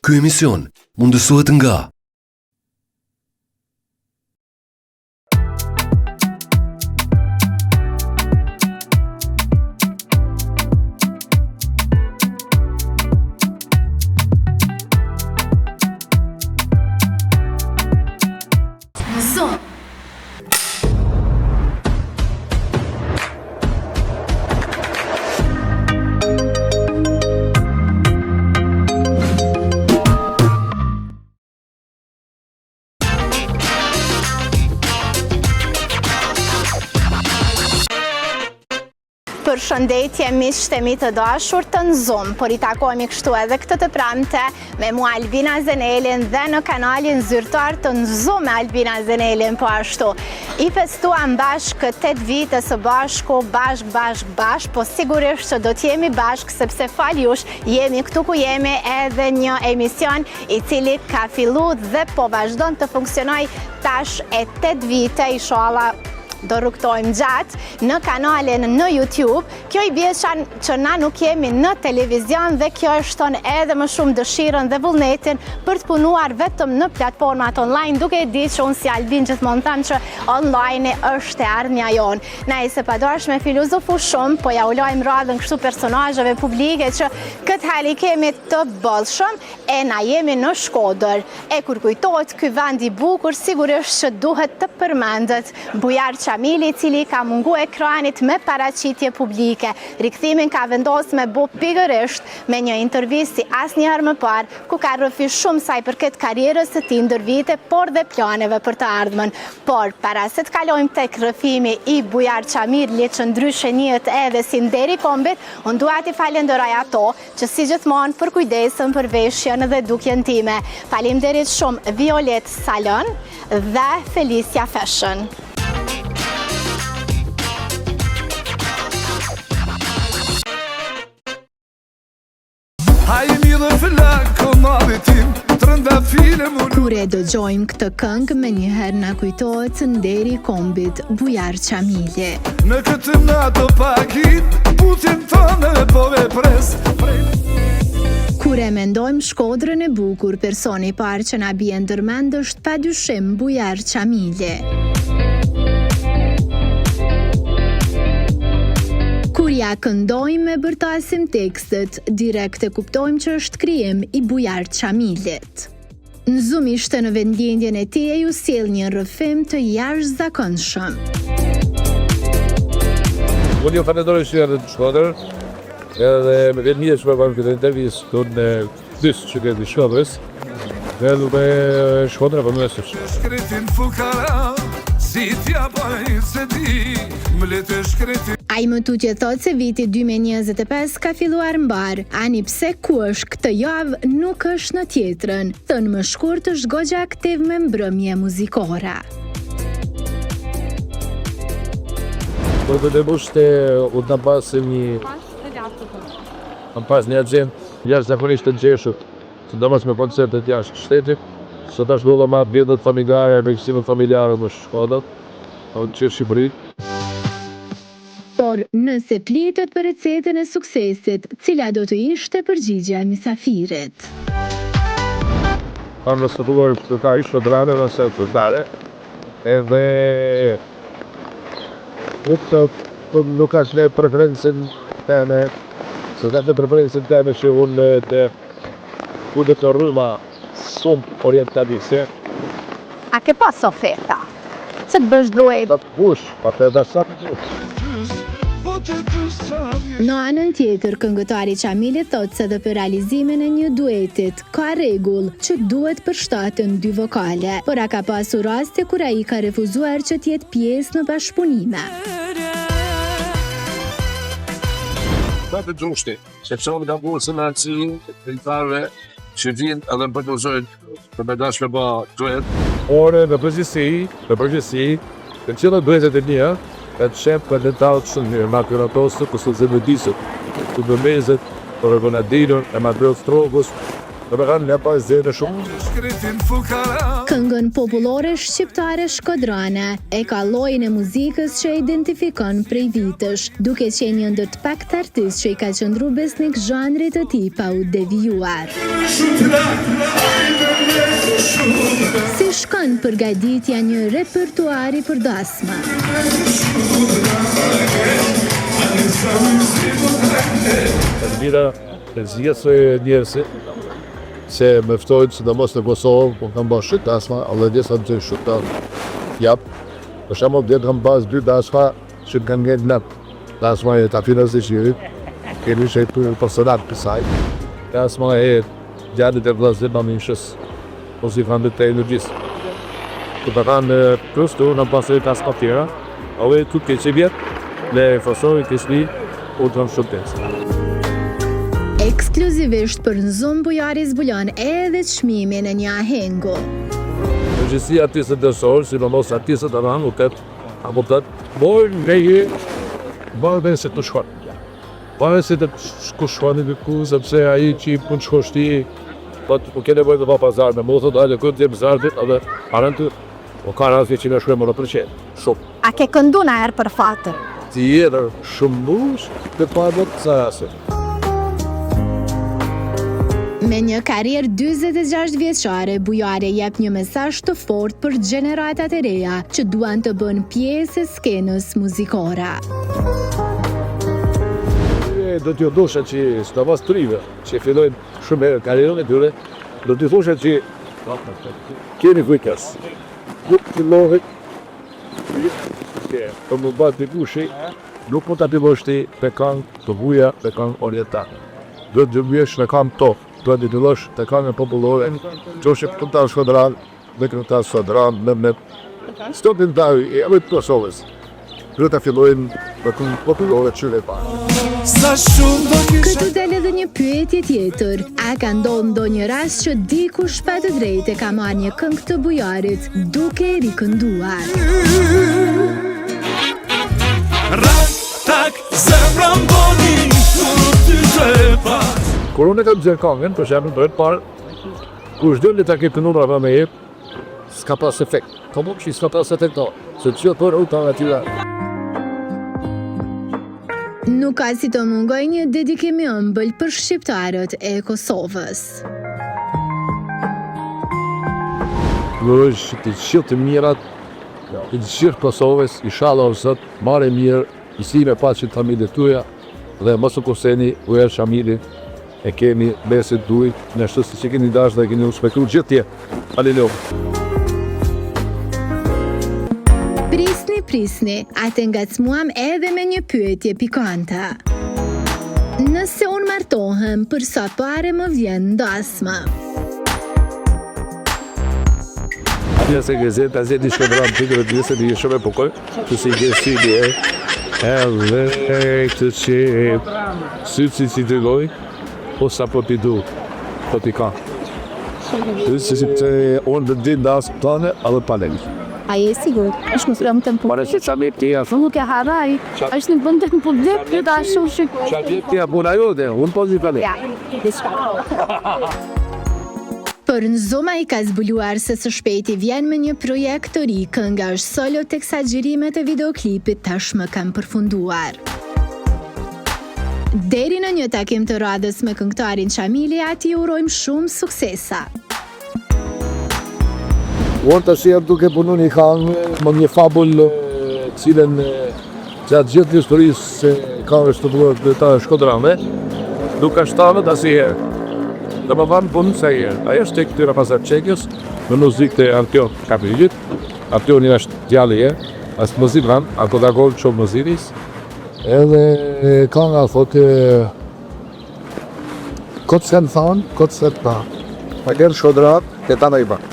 Ky emision mundësohet nga Zoom. Përshëndetje miqtë e mi të dashur të në Zoom, por I takohemi kështu edhe këtë të premte me mua Albina Zenelin dhe në kanalin zyrtar të në Zoom me Albina Zenelin po ashtu. I festuam bashkë 8 vite së bashku, bashk, po sigurisht që do t'jemi bashk sepse faljush jemi këtu ku jemi edhe një emision I cili ka fillu dhe po vazhdon të funksionoj tash e 8 vite inshallah. Do rrugtojmë gjatë në kanalin në YouTube. Kjo I bie që na nuk jemi në televizion dhe kjo shton edhe më shumë dëshirën dhe vullnetin për të punuar vetëm në platformat online, duke I ditë që unë si Albin gjithmonë them që online është e ardhmja jonë. Na I se padoshme filozofu shumë, po ja ulojmë radhën kështu personazheve publike që këtë hali kemi të bollshëm e na jemi në Shkodër. E kur kujtohet ky vend I bukur, sigurisht që duhet të përmendet Bujar Qamili I cili ka mungu ekranit me paraqitje publike. Rikthimin ka vendosur me bu pikërisht me një intervistë si asnjëherë më parë, ku ka rrëfi shumë sa I përket karrierës së tij ndër vite, por dhe planeve për të ardhmen. Por para se të kalojmë tek rrëfimi I Bujar Qamili, që ndryshe njihet edhe si Deri Kombit, unë dua t'i falenderoj ato që si gjithmonë përkujdesen për veshjen dhe dukjen time. Faleminderit shumë Violet Salon dhe Felicia Fashion. Kur e dëgjojmë këtë këngë, me njëherë na kujtohet Deri Kombit, Bujar Qamili. Në këtë natë pakit, putin tonë po e pres. Kur e mendojmë Shkodrën e bukur, personi I parë që na bie ndërmend është padyshim Bujar Qamili. Kur ja këndojmë e bërtasim tekstet, direkt e kuptojmë që është krijim I Bujar Qamilit. Në Zoom ishte në vendindjen e tij e ju sjell një rrëfim të jashtëzakonshëm. Unë ju falenderoj që erdhët në Shkodër, edhe me vjen mirë që më bëjmë këtë intervistë tonë në dysë që këtë I Shkodrës, dhe me Shkodër e për mësësh. Shkretin fukara, si t'ja baj se di, më letë shkretin. Ai më tutje thot se viti 2025 ka filluar mbar, ani pse ku është këtë javë nuk është në tjetrën, thënë më shkurt është goxha aktiv me mbrëmje muzikore. Por të debushte u të pasim një agent jashtëzakonisht të ngjeshur, sidomos me koncertet jashtë shtetit, sot është ndodha ma vjedhët familjare, me familjare në Shkodër, që Shqipëri. Por nëse flitet për recetën e suksesit, cila do të ishte përgjigjja e mysafirit? Kam rëstatuar të ka ishtë drane nëse të dare, edhe nuk ka që ne preferencin teme, se të preferencin teme që unë të rrëma shumë orientalise. A ke pas oferta? Se të bësh duhet? Sa të bush, pa të edhe sa të bush. Në anën tjetër, këngëtari Qamili thot se dhe për realizimin e një duetit ka rregull që duhet përshtaten 2 vokale, por a ka pasur raste kur ai ka refuzuar që t'jetë pjesë në bashkëpunime. Sa të gjushti, sepse unë kam bërë sënaci të këngëtarëve që vinë edhe më përgjësojnë të me dashme ba duet. Por në përgjësi, të qëllë duetet e një, ka të shemë për dentalët shumë mirë, ma kërëtosë, kësë të zemëdisët, të bëmezët, për Ronaldinën, e Madrel Strogos, Dhe me kanë lepa zere shumë. Shkretin fukara Këngën popullore shqiptare shkodrane e ka llojin e muzikës që e identifikon prej vitësh, duke qenë një ndër të pakët artistë që i ka qëndru besnik zhanrit të tij pa u devijuar. Si shkon përgatitja një repertuari për dasma? Mira, e zgjesë njerëzit se me ftojnë sidomos në Kosovë, po kam bërë shumë dasma, edhe disa të shumë të jap. Për shembull, deri kam pas 2 dasma që kanë ngel nat. Dasma e tafinës së shirit, kemi shej për personat për saj. Dasma e gjatë të vllazë mamishës, ose i kanë të energjisë. Të kanë plus të në pasë dasma tjera, ove tutë që vjet, le fasoj të shli u transhutet. Ekskluzivisht për në Zoom Bujari zbulon edhe çmimin e një ahengu. Përgjithësi artistët dësorë, sidomos artistët e ranë, apo të bojnë nga je, bërë se të shkon. Bërë se të shkoni në ku, sepse aji që i punë shkoshti, po kene bojnë të pa pazar me mu, thot, ale këtë djemë zardit, edhe arën të, po ka rrasve që në shkremë në përqenë, shumë. A ke këndu na erë për fatër? Ti jetër shumë mush, të parë të sarase. Me një karrierë 46 vjeçare, Bujari jep një mesazh të fortë për gjeneratat e reja që duan të bënë pjesë e skenës muzikore. Do t'ju dosha që sidomos trive, që fillojnë shumë herë karrierën e tyre, do t'ju thosha që keni kujdes. Kur fillohet për më bëtë të kushi, nuk mund t'a fillosh ti me këngë të buja, me këngë oriental. Do të bëhesh me këngë to. Do të fillosh të këngë popullore, qofshin këngëtar shkodran, dhe këngëtar shkodran, me stopin ndaj e të Kosovës. Do të fillojnë me këngë popullore çyre pa. Këtu del edhe një pyetje tjetër. A ka ndodhur ndonjë rast që dikush pa të drejtë ka marrë një këngë të Bujarit duke e rikënduar? Kur unë kam zërë këngën, për shembull, për herë parë, kur çdo le ta ke kënduar me jep, s'ka pas efekt. Po më që s'ka pas efekt, se çdo për u ta atyra. Nuk ka si të mungoj një dedikim i ëmbël për shqiptarët e Kosovës. Vërësh të qilë të mirat, të qilë Kosovës, inshallah o Zot, marrë mirë, isi me paqen familje tuja, dhe mos u kuseni, u erë shamili, e kemi besit duj, në shtësi që keni dash dhe keni u spekru gjithë tje. Halileu. Prisni, atë ngacmuam edhe me një pyetje pikante. Nëse unë martohem, për sa pare më vjen dasma? Atje se gëzet, azet i shkodram të të rëdvise të shumë e pokoj, që si gësi dhe edhe këtë që sytë si të loj, po sa po pidu, po pika. Që si të unë dhe din dasmë tane, edhe paneli. A je sigur? Është më frem tempo. Pare që qa mirë tja. Nuk e haraj. Është një bënd tempo blep, dhe da shumë shikoj. Qa mirë tja, puna jote, unë po zi pale. Për në Zoma i ka zbuluar se së shpejti vjen me një projekt të ri, kënga është solo teksa xhirimet e videoklipit tashmë kanë përfunduar. Deri në një takim të radhës me këngëtarin Çamili, ati urojmë shumë suksesa. Unë të shirë duke punu një këngë, më një fabull cilën gjatë gjithë një historisë se këngë është të bërë dhe ta shkodrame, duke shtanë të asiherë. Dhe më vanë punë se herë. Aja është të këtyra pasar qekjës, në muzikë të Artion Kapillit. Artion një është djali e, asë muzikë vanë, ato da gollë qovë muziris. Edhe kënga thotë, kotë se në thanë, kotë se të pa. Pa gjerë shkodrat, të ta në i banë.